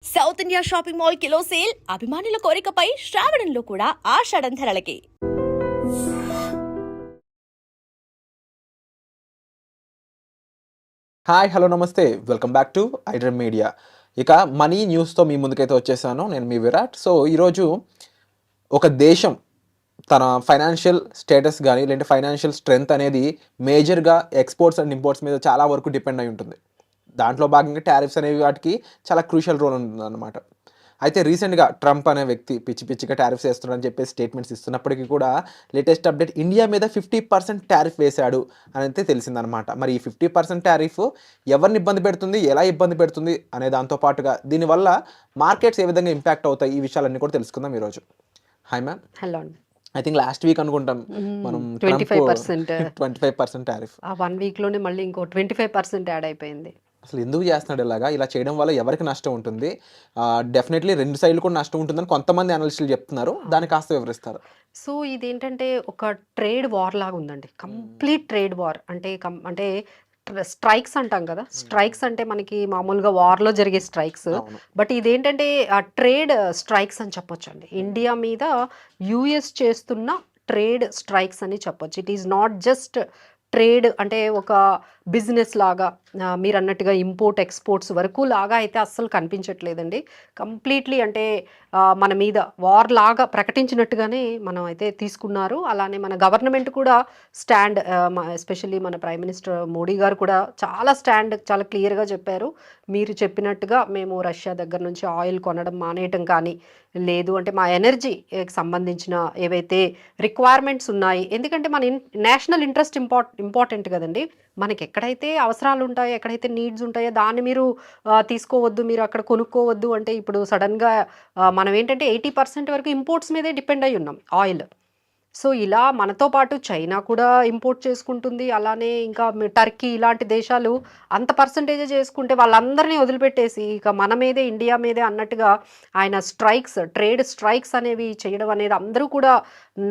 South India shopping mall kilo sale అభిమానుల కోరికపై శ్రావణంలో కూడా ఆషాఢం ధరలకి. Hi hello నమస్తే welcome back to iDream media. ఇక మనీ న్యూస్తో మీ ముందుకైతే వచ్చేసాను. నేను మీ విరాట్. సో ఈరోజు ఒక దేశం తన ఫైనాన్షియల్ స్టేటస్ కానీ లేదంటే ఫైనాన్షియల్ స్ట్రెంగ్త్ అనేది మేజర్గా ఎక్స్పోర్ట్స్ అండ్ ఇంపోర్ట్స్ మీద చాలా వరకు డిపెండ్ అయి ఉంటుంది. దాంట్లో భాగంగా టారిఫ్స్ అనేవి వాటికి చాలా క్రూషియల్ రోల్ ఉంటుంది అన్నమాట. అయితే రీసెంట్గా ట్రంప్ అనే వ్యక్తి పిచ్చిగా టారిఫ్స్ వేస్తున్నాడని చెప్పి స్టేట్మెంట్స్ ఇస్తున్నప్పటికీ కూడా లేటెస్ట్ అప్డేట్ ఇండియా మీద 50% టారిఫ్ వేశాడు అని అయితే తెలిసిందనమాట. మరి ఈ 50% టారిఫ్ ఎవరిని ఇబ్బంది పెడుతుంది, ఎలా ఇబ్బంది పెడుతుంది అనే దాంతో పాటుగా దీనివల్ల మార్కెట్స్ ఏ విధంగా ఇంపాక్ట్ అవుతాయి, ఈ విషయాలన్నీ కూడా తెలుసుకుందాం ఈరోజు. Hi ma'am. Hello. I think last week అనుకుంటాం మనం 25% టారిఫ్. ఆ 1 వీక్లోనే మళ్ళీ ఇంకో 25% యాడ్ అయిపోయింది. అసలు ఎందుకు చేస్తున్నాడు ఇలాగా? ఇలా చేయడం వల్ల ఎవరికి నష్టం ఉంటుంది? డెఫినెట్లీ రెండు సైడ్లు కూడా నష్టం ఉంటుందని కొంతమంది అనలిస్టులు చెప్తున్నారు. దాన్ని కాస్త వివరిస్తారు. సో ఇదేంటంటే ఒక ట్రేడ్ వార్ లాగా ఉందండి. కంప్లీట్ ట్రేడ్ వార్ అంటే స్ట్రైక్స్ అంటాం కదా. స్ట్రైక్స్ అంటే మనకి మామూలుగా వార్లో జరిగే స్ట్రైక్స్, బట్ ఇదేంటంటే ఆ ట్రేడ్ స్ట్రైక్స్ అని చెప్పొచ్చండి. ఇండియా మీద యుఎస్ చేస్తున్న ట్రేడ్ స్ట్రైక్స్ అని చెప్పొచ్చు. It is not just trade అంటే ఒక బిజినెస్ లాగా మీరు అన్నట్టుగా ఇంపోర్ట్ ఎక్స్పోర్ట్స్ వరకు లాగా అయితే అస్సలు కనిపించట్లేదండి. కంప్లీట్లీ అంటే మన మీద వార్ లాగా ప్రకటించినట్టుగానే మనం అయితే తీసుకున్నారు. అలానే మన గవర్నమెంట్ కూడా స్టాండ్, ఎస్పెషల్లీ మన ప్రైమ్ మినిస్టర్ మోడీ గారు కూడా చాలా క్లియర్గా చెప్పారు. మీరు చెప్పినట్టుగా మేము రష్యా దగ్గర నుంచి ఆయిల్ కొనడం మానేయటం కానీ, లేదు అంటే మా ఎనర్జీకి సంబంధించిన ఏవైతే రిక్వైర్మెంట్స్ ఉన్నాయి, ఎందుకంటే మన నేషనల్ ఇంట్రెస్ట్ ఇంపార్టెంట్ కదండి. మనకి ఎక్కడైతే అవసరాలు ఉంటాయో, ఎక్కడైతే నీడ్స్ ఉంటాయో దాన్ని మీరు తీసుకోవద్దు, మీరు అక్కడ కొనుక్కోవద్దు అంటే ఇప్పుడు సడన్గా మనం ఏంటంటే 80% వరకు ఇంపోర్ట్స్ మీదే డిపెండ్ అయి ఉన్నాం ఆయిల్. సో ఇలా మనతో పాటు చైనా కూడా ఇంపోర్ట్ చేసుకుంటుంది. అలానే ఇంకా టర్కీ ఇలాంటి దేశాలు అంత పర్సంటేజే చేసుకుంటే వాళ్ళందరినీ వదిలిపెట్టేసి ఇక మన మీదే, ఇండియా మీదే అన్నట్టుగా ఆయన ట్రేడ్ స్ట్రైక్స్ అనేవి చేయడం అనేది అందరూ కూడా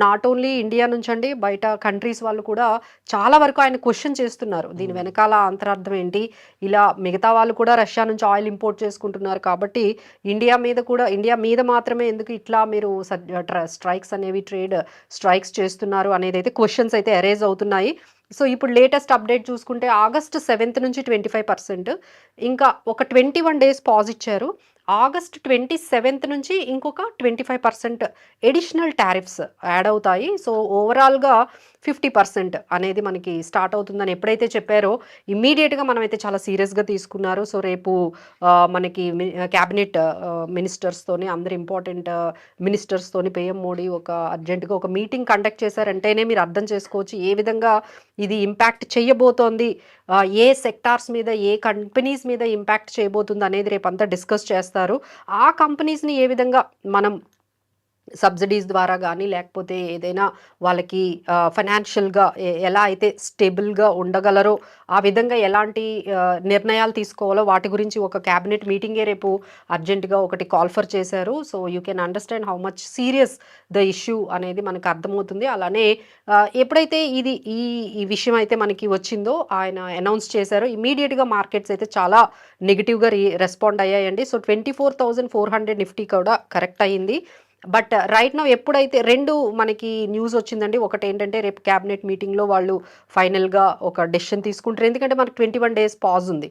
నాట్ ఓన్లీ ఇండియా నుంచి అండి, బయట కంట్రీస్ వాళ్ళు కూడా చాలా వరకు ఆయన క్వశ్చన్ చేస్తున్నారు. దీని వెనకాల అంతరార్థం ఏంటి, ఇలా మిగతా వాళ్ళు కూడా రష్యా నుంచి ఆయిల్ ఇంపోర్ట్ చేసుకుంటున్నారు కాబట్టి ఇండియా మీద మాత్రమే ఎందుకు ఇట్లా మీరు స్ట్రైక్స్ అనేవి ట్రేడ్ స్ట్రైక్స్ చేస్తున్నారు అనేది అయితే క్వశ్చన్స్ అయితే అరైజ్ అవుతున్నాయి. సో ఇప్పుడు లేటెస్ట్ అప్డేట్ చూసుకుంటే ఆగస్ట్ 7 నుంచి 25%, ఇంకా ఒక 21 డేస్ పాజ్ ఇచ్చారు. ఆగస్ట్ 27 నుంచి ఇంకొక 25% ఎడిషనల్ టారిఫ్స్ యాడ్ అవుతాయి. సో ఓవరాల్గా 50% అనేది మనకి స్టార్ట్ అవుతుందని ఎప్పుడైతే చెప్పారో ఇమ్మీడియట్గా మనమైతే చాలా సీరియస్గా తీసుకున్నారు. సో రేపు మనకి క్యాబినెట్ మినిస్టర్స్తోని, అందరు ఇంపార్టెంట్ మినిస్టర్స్తోని పిఎం మోడీ అర్జెంటుగా ఒక మీటింగ్ కండక్ట్ చేశారంటేనే మీరు అర్థం చేసుకోవచ్చు ఏ విధంగా ఇది ఇంపాక్ట్ చేయబోతోంది, ఏ సెక్టార్స్ మీద, ఏ కంపెనీస్ మీద ఇంపాక్ట్ చేయబోతుంది అనేది రేపు అంతా డిస్కస్ చేస్తారు. ఆ కంపెనీస్ని ఏ విధంగా మనం సబ్సిడీస్ ద్వారా కానీ, లేకపోతే ఏదైనా వాళ్ళకి ఫైనాన్షియల్గా ఎలా అయితే స్టేబుల్గా ఉండగలరో ఆ విధంగా ఎలాంటి నిర్ణయాలు తీసుకోవాలో వాటి గురించి ఒక క్యాబినెట్ మీటింగే రేపు అర్జెంటుగా ఒకటి కాల్ఫర్ చేశారు. So you can understand how much serious the issue అనేది మనకు అర్థమవుతుంది. అలానే ఎప్పుడైతే ఈ విషయం అయితే మనకి వచ్చిందో, ఆయన అనౌన్స్ చేశారో ఇమీడియట్గా మార్కెట్స్ అయితే చాలా నెగిటివ్గా రెస్పాండ్ అయ్యాయండి. సో 24,400 నిఫ్టీ కూడా కరెక్ట్ అయ్యింది. బట్ రైట్ నౌ ఎప్పుడైతే రెండు మనకి న్యూస్ వచ్చిందండి. ఒకటి ఏంటంటే రేపు క్యాబినెట్ మీటింగ్లో వాళ్ళు ఫైనల్గా ఒక డెసిషన్ తీసుకుంటారు. ఎందుకంటే మనకు 21 డేస్ పాజ్ ఉంది.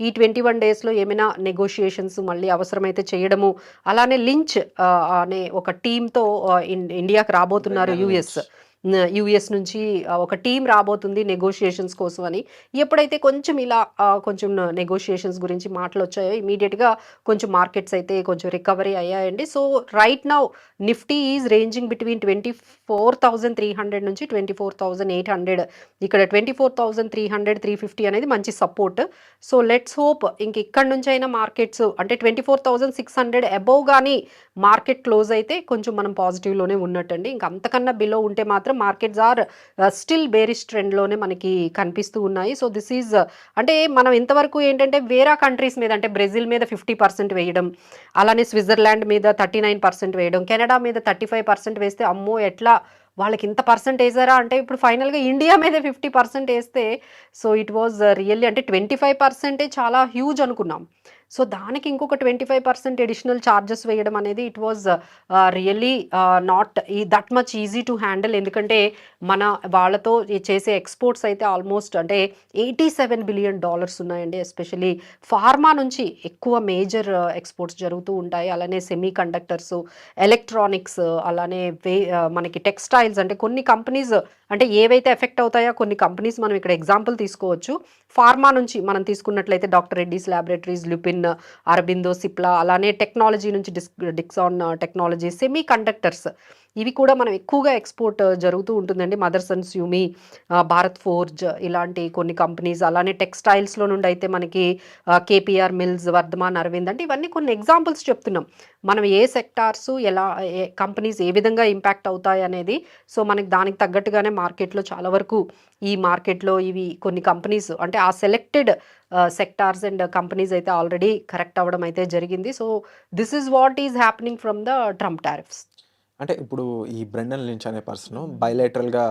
ఈ 21 డేస్లో ఏమైనా నెగోషియేషన్స్ మళ్ళీ అవసరమైతే చేయడము, అలానే లించ్ అనే ఒక టీంతో ఇండియాకి రాబోతున్నారు యుఎస్ నుంచి ఒక టీం రాబోతుంది నెగోషియేషన్స్ కోసం అని. ఎప్పుడైతే కొంచెం ఇలా కొంచెం నెగోషియేషన్స్ గురించి మాటలు వచ్చాయో ఇమీడియట్గా కొంచెం మార్కెట్స్ అయితే కొంచెం రికవరీ అయ్యాయండి. So right now Nifty is ranging between 24,300 నుంచి 24,800. ఇక్కడ 24,300, 350 అనేది మంచి సపోర్ట్. సో లెట్స్ హోప్ ఇక్కడ నుంచి అయినా మార్కెట్స్ అంటే 24,600 అబోవ్ కానీ మార్కెట్ క్లోజ్ అయితే కొంచెం మనం పాజిటివ్లోనే ఉన్నట్టండి. ఇంకా అంతకన్నా బిలో ఉంటే మాత్రం మార్కెట్స్ ఆర్ స్టిల్ బేరిష్ ట్రెండ్లోనే మనకి కనిపిస్తూ ఉన్నాయి. సో దిస్ ఈజ్ అంటే మనం ఇంతవరకు ఏంటంటే వేరే కంట్రీస్ మీద అంటే బ్రెజిల్ మీద 50% వేయడం, అలానే స్విట్జర్లాండ్ మీద 39% వేయడం, కెనడా మీద 35% వేస్తే అమ్మో ఎట్లా వాళ్ళకి ఇంత పర్సెంట్ వేసారా అంటే ఇప్పుడు ఫైనల్గా ఇండియా మీద 50% వేస్తే సో ఇట్ వాజ్ రియల్లీ అంటే 25% చాలా హ్యూజ్ అనుకున్నాం. సో దానికి ఇంకొక 25% అడిషనల్ ఛార్జెస్ వేయడం అనేది it was really not that much easy to handle. ఎందుకంటే మన వాళ్ళతో చేసే ఎక్స్పోర్ట్స్ అయితే ఆల్మోస్ట్ అంటే $87 బిలియన్ ఉన్నాయండి. ఎస్పెషలీ ఫార్మా నుంచి ఎక్కువ మేజర్ ఎక్స్పోర్ట్స్ జరుగుతూ ఉంటాయి. అలానే సెమీ కండక్టర్స్, ఎలక్ట్రానిక్స్, అలానే మనకి టెక్స్టైల్స్, అంటే కొన్ని కంపెనీస్ అంటే ఏవైతే ఎఫెక్ట్ అవుతాయో కొన్ని కంపెనీస్ మనం ఇక్కడ ఎగ్జాంపుల్ తీసుకోవచ్చు. ఫార్మా నుంచి మనం తీసుకున్నట్లయితే డాక్టర్ రెడ్డీస్ ల్యాబొరేటరీస్, లుపిన్, అరబిందో, సిప్లా, అలానే టెక్నాలజీ నుంచి డిక్సాన్ టెక్నాలజీ, సెమీ కండక్టర్స్ ఇవి కూడా మనం ఎక్కువగా ఎక్స్పోర్ట్ జరుగుతూ ఉంటుందండి. మదర్సన్ స్యూమి, భారత్ ఫోర్జ్ ఇలాంటి కొన్ని కంపెనీస్, అలానే టెక్స్టైల్స్లో నుండి అయితే మనకి కేపీఆర్ మిల్స్, వర్ధమాన్, అరవింద్, అంటే ఇవన్నీ కొన్ని ఎగ్జాంపుల్స్ చెప్తున్నాం. మనం ఏ సెక్టార్స్ ఎలా కంపెనీస్ ఏ విధంగా ఇంపాక్ట్ అవుతాయి అనేది. సో మనకి దానికి తగ్గట్టుగానే మార్కెట్లో చాలా వరకు ఈ మార్కెట్లో ఇవి కొన్ని కంపెనీస్ అంటే ఆ సెలెక్టెడ్ సెక్టార్స్ అండ్ కంపెనీస్ అయితే ఆల్రెడీ కరెక్ట్ అవ్వడం అయితే జరిగింది. So this is what is happening from the Trump tariffs. అంటే ఇప్పుడు ఈ బ్రెండన్ లించ్ అనే పర్సన్ బైలేటరల్గా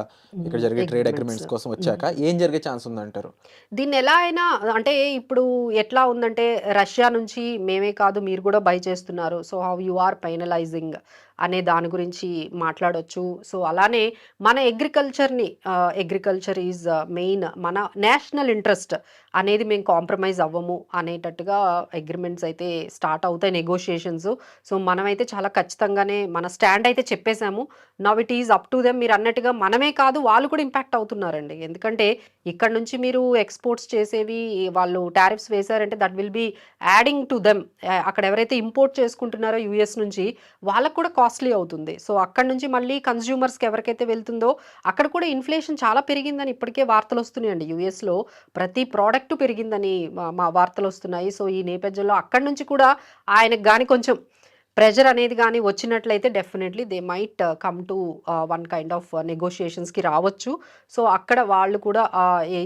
ఇక్కడ జరిగే ట్రేడ్ అగ్రిమెంట్స్ అగ్రిమెంట్స్ కోసం వచ్చాక ఏం జరిగే ఛాన్స్ ఉందంటారు? దీన్ని ఎలా అయినా అంటే ఇప్పుడు ఎట్లా ఉందంటే రష్యా నుంచి మేమే కాదు మీరు కూడా బై చేస్తున్నారు. So how you are finalising అనే దాని గురించి మాట్లాడొచ్చు. సో అలానే మన అగ్రికల్చర్ ఈజ్ మెయిన్, మన నేషనల్ ఇంట్రెస్ట్ అనేది మేము కాంప్రమైజ్ అవ్వము అనేటట్టుగా అగ్రిమెంట్స్ అయితే స్టార్ట్ అవుతాయి, నెగోషియేషన్స్. సో మనమైతే చాలా ఖచ్చితంగానే మన స్టాండ్ అయితే చెప్పేశాము. Now it is up to them. మీరు అన్నట్టుగా మనమే కాదు వాళ్ళు కూడా ఇంపాక్ట్ అవుతున్నారండి. ఎందుకంటే ఇక్కడ నుంచి మీరు ఎక్స్పోర్ట్స్ చేసేవి వాళ్ళు టారిఫ్స్ వేశారంటే that will be adding to them. అక్కడ ఎవరైతే ఇంపోర్ట్ చేసుకుంటున్నారో యూఎస్ నుంచి వాళ్ళకు కూడా కాస్ట్లీ అవుతుంది. సో అక్కడ నుంచి మళ్ళీ కన్స్యూమర్స్కి ఎవరికైతే వెళ్తుందో అక్కడ కూడా ఇన్ఫ్లేషన్ చాలా పెరిగిందని ఇప్పటికే వార్తలు వస్తున్నాయండి. యూఎస్లో ప్రతి ప్రోడక్ట్ పెరిగిందని మా వార్తలు వస్తున్నాయి. సో ఈ నేపథ్యంలో అక్కడి నుంచి కూడా ఆయనకు కానీ కొంచెం ప్రెజర్ అనేది కానీ వచ్చినట్లయితే definitely they might come to one kind of నెగోషియేషన్స్కి రావచ్చు. సో అక్కడ వాళ్ళు కూడా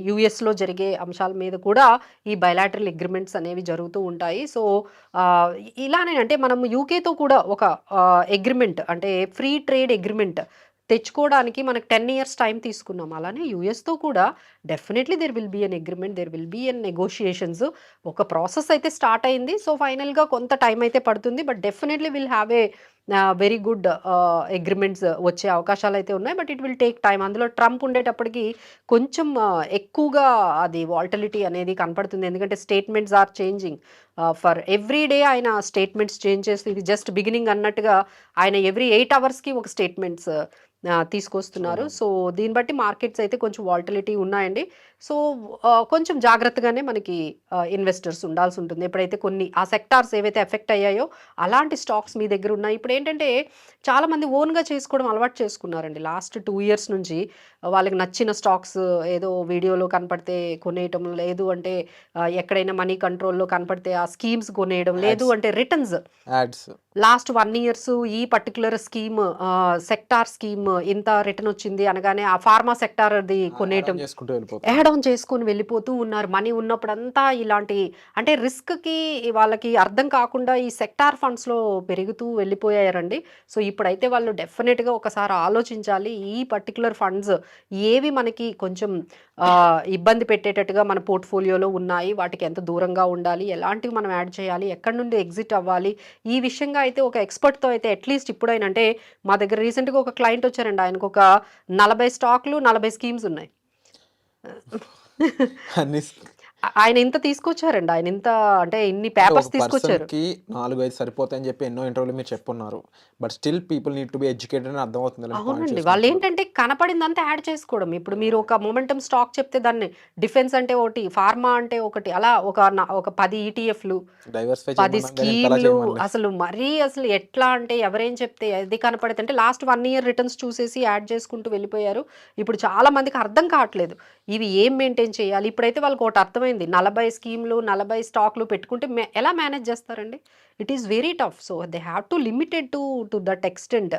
యూఎస్లో జరిగే అంశాల మీద కూడా ఈ బయలాటరల్ అగ్రిమెంట్స్ అనేవి జరుగుతూ ఉంటాయి. సో ఇలానే అంటే మనం యూకేతో కూడా ఒక అగ్రిమెంట్ అంటే ఫ్రీ ట్రేడ్ అగ్రిమెంట్ తెచ్చుకోవడానికి మనకు 10 years టైం తీసుకున్నాం. అలానే యూఎస్తో కూడా definitely there will be an agreement, there will be an negotiations. ఒక ప్రాసెస్ అయితే స్టార్ట్ అయింది. సో ఫైనల్గా కొంత టైం అయితే పడుతుంది. But definitely will have a very good agreements వచ్చే అవకాశాలు అయితే ఉన్నాయి. But it will take time. అందులో ట్రంప్ ఉండేటప్పటికి కొంచెం ఎక్కువగా అది వాల్టిలిటీ అనేది కనపడుతుంది. ఎందుకంటే statements are changing for every day. ఆయన స్టేట్మెంట్స్ చేంజ్ చేస్తూ ఇది జస్ట్ బిగినింగ్ అన్నట్టుగా ఆయన ఎవ్రీ 8 hours ఒక స్టేట్మెంట్స్ తీసుకొస్తున్నారు. సో దీన్ని బట్టి మార్కెట్స్ అయితే కొంచెం వాల్టిలిటీ ఉన్నాయండి. సో కొంచెం జాగ్రత్తగానే మనకి ఇన్వెస్టర్స్ ఉండాల్సి ఉంటుంది. ఎప్పుడైతే కొన్ని ఆ సెక్టార్స్ ఏవైతే ఎఫెక్ట్ అయ్యాయో అలాంటి స్టాక్స్ మీ దగ్గర ఉన్నాయి. ఇప్పుడు ఏంటంటే చాలామంది ఓన్గా చేసుకోవడం అలవాటు చేసుకున్నారండి. లాస్ట్ 2 years నుంచి వాళ్ళకి నచ్చిన స్టాక్స్ ఏదో వీడియోలో కనపడితే కొనేయటం, లేదు అంటే ఎక్కడైనా మనీ కంట్రోల్లో కనపడితే ఆ స్కీమ్స్ కొనేయడం, లేదు అంటే రిటర్న్స్ యాడ్స్ లాస్ట్ 1 year ఈ పర్టికులర్ స్కీమ్ సెక్టార్ స్కీమ్ ఇంత రిటర్న్ వచ్చింది అనగానే ఆ ఫార్మా సెక్టార్ అది కొనేయటం, చేసుకుంటూ వెళ్ళిపోతారు. యాడ్ ఆన్ చేసుకొని వెళ్ళిపోతూ ఉన్నారు. మనీ ఉన్నప్పుడంతా ఇలాంటి అంటే రిస్క్కి వాళ్ళకి అర్థం కాకుండా ఈ సెక్టార్ ఫండ్స్లో పెరుగుతూ వెళ్ళిపోయారండి. సో ఇప్పుడైతే వాళ్ళు డెఫినెట్గా ఒకసారి ఆలోచించాలి. ఈ పర్టికులర్ ఫండ్స్ ఏవి మనకి కొంచెం ఇబ్బంది పెట్టేటట్టుగా మన పోర్ట్ఫోలియోలో ఉన్నాయి, వాటికి ఎంత దూరంగా ఉండాలి, ఎలాంటివి మనం యాడ్ చేయాలి, ఎక్కడి నుండి ఎగ్జిట్ అవ్వాలి, ఈ విషయంగా అయితే ఒక ఎక్స్పర్ట్తో అయితే అట్లీస్ట్ ఇప్పుడైనా అంటే మా దగ్గర రీసెంట్గా ఒక క్లయింట్ వచ్చారండి. ఆయనకు ఒక 40 స్టాక్లు 40 స్కీమ్స్ ఉన్నాయి. అన్ని ఆయన ఇంత తీసుకొచ్చారండి. ఆయన ఇంత అంటే ఇన్ని పేపర్స్ ఒక తీసుకొచ్చారు. పర్సన్కి 4-5 సరిపోతాయని చెప్పి ఎన్నో ఇంటర్వ్యూలు మీరు చెప్పున్నారు. But still people need to be educated అని అర్థమవుతుంది. అవునండి. వాళ్ళు ఏంటంటే కనపడిందంతా యాడ్ చేసుకోవడం. ఇప్పుడు మీరు ఒక మొమెంటం స్టాక్ చెప్తే దాన్ని డిఫెన్స్ అంటే ఒకటి, ఫార్మా అంటే ఒకటి, అలా ఒక 10 ETFలు, డైవర్సిఫై 10 స్కీమ్లు. అసలు మరీ అసలు ఎట్లా అంటే ఎవరేం చెప్తే అది కనపడితే అంటే లాస్ట్ 1 year రిటర్న్స్ చూసేసి యాడ్ చేసుకుంటూ వెళ్ళిపోయారు. ఇప్పుడు చాలా మందికి అర్థం కావట్లేదు ఇవి ఏం మెయింటైన్ చేయాలి. ఇప్పుడైతే వాళ్ళకి ఒకటి అర్థమైంది, 40 స్కీమ్లు 40 స్టాక్లు పెట్టుకుంటే ఎలా మేనేజ్ చేస్తారండి? It is very tough. So they have to limited to that extent.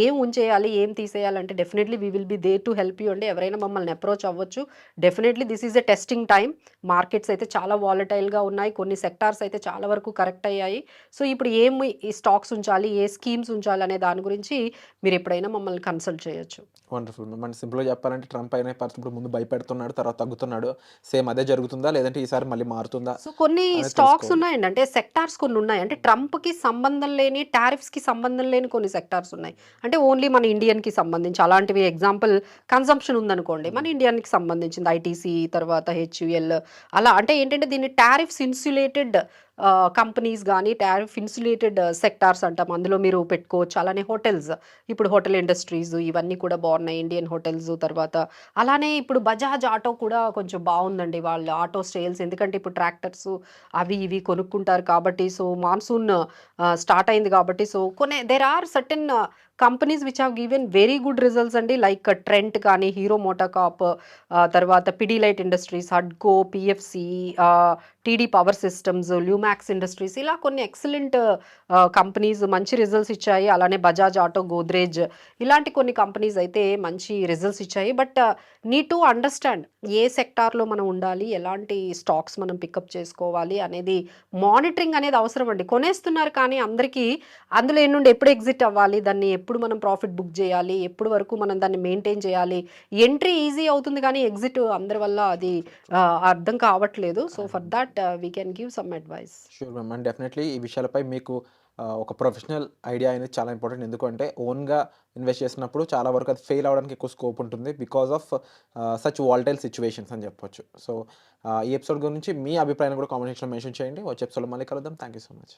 ఏం ఉంచేయాలి, ఏం తీసేయాలంటే definitely we will be there to help you అండి. ఎవరైనా మమ్మల్ని అప్రోచ్ అవ్వచ్చు. Definitely this is a testing time. Markets అయితే చాలా వాలటైల్గా ఉన్నాయి. కొన్ని సెక్టార్స్ అయితే చాలా వరకు కరెక్ట్ అయ్యాయి. సో ఇప్పుడు ఈ స్టాక్స్ ఉంచాలి, ఏ స్కీమ్స్ ఉంచాలి అనే దాని గురించి మీరు ఎప్పుడైనా మమ్మల్ని కన్సల్ట్ చేయొచ్చు. వండర్ఫుల్. మన సింపుల్గా చెప్పాలంటే ట్రంప్ అయిన పర్సన్ ఇప్పుడు ముందు భయపెడుతున్నాడు, తర్వాత తగ్గుతున్నాడు. సేమ్ అదే జరుగుతుందా, లేదంటే ఈసారి మళ్ళీ మారుతుందా సో కొన్ని అనేది స్టాక్స్ తెలుసుకోవాలి. ఉన్నాయండి, అంటే సెక్టార్స్ కొన్ని ఉన్నాయి. అంటే ట్రంప్కి సంబంధం లేని, టారిఫ్స్కి సంబంధం లేని కొన్ని సెక్టార్స్ ఉన్నాయి. అంటే ఓన్లీ మన ఇండియన్కి సంబంధించి అలాంటివి. ఎగ్జాంపుల్ కన్సంప్షన్ ఉందనుకోండి, మన ఇండియన్కి సంబంధించింది ఐటీసీ, తర్వాత హెచ్యుఎల్, అలా. అంటే ఏంటంటే దీన్ని టారిఫ్స్ ఇన్సులేటెడ్ కంపెనీస్ కానీ, టారిఫ్ ఇన్సులేటెడ్ సెక్టార్స్ అంటాం, అందులో మీరు పెట్టుకోవచ్చు. అలానే హోటల్స్, ఇప్పుడు హోటల్ ఇండస్ట్రీస్ ఇవన్నీ కూడా బాగున్నాయి, ఇండియన్ హోటల్స్. తర్వాత అలానే ఇప్పుడు బజాజ్ ఆటో కూడా కొంచెం బాగుందండి, వాళ్ళ ఆటో సేల్స్. ఎందుకంటే ఇప్పుడు ట్రాక్టర్స్ అవి ఇవి కొనుక్కుంటారు కాబట్టి. సో మాన్సూన్ స్టార్ట్ అయింది కాబట్టి. So there are certain companies which have given very good results అండి, లైక్ ట్రెంట్ కానీ, హీరో మోటోకాప్, తర్వాత పిడిలైట్ ఇండస్ట్రీస్, హడ్కో, PFC, TD Power Systems, Lumax Industries, ఇలా కొన్ని ఎక్సలెంట్ కంపెనీస్ మంచి రిజల్ట్స్ ఇచ్చాయి. అలానే బజాజ్ ఆటో, గోద్రేజ్, ఇలాంటి కొన్ని కంపెనీస్ అయితే మంచి రిజల్ట్స్ ఇచ్చాయి. బట్ నీడ్ టు అండర్స్టాండ్ ఏ సెక్టార్లో మనం ఉండాలి, ఎలాంటి స్టాక్స్ మనం పికప్ చేసుకోవాలి అనేది మానిటరింగ్ అనేది అవసరం అండి. కొనేస్తున్నారు కానీ అందరికీ అందులో నుండి ఎప్పుడు ఎగ్జిట్ అవ్వాలి, దాన్ని ఎప్పుడు మనం ప్రాఫిట్ బుక్ చేయాలి, ఎప్పుడు వరకు మనం దాన్ని మెయింటైన్ చేయాలి. ఎంట్రీ ఈజీ అవుతుంది కానీ ఎగ్జిట్ అందరి వల్ల అది అర్థం కావట్లేదు. So for that we can give some advice. Sure ma'am. And definitely ఈ విషయాలపై మీకు ఒక ప్రొఫెషనల్ ఐడియా అనేది చాలా ఇంపార్టెంట్. ఎందుకంటే ఓన్గా ఇన్వెస్ట్ చేసినప్పుడు చాలా వరకు అది ఫెయిల్ అవ్వడానికి ఎక్కువ స్కోప్ ఉంటుంది, because of such volatile situations అని చెప్పొచ్చు. సో ఈ ఎపిసోడ్ గురించి మీ అభిప్రాయాన్ని కూడా కామెంట్ సెక్షన్లో మెన్షన్ చేయండి. వచ్చే ఎపిసోడ్లో మళ్ళీ కలుద్దాం. Thank you so much.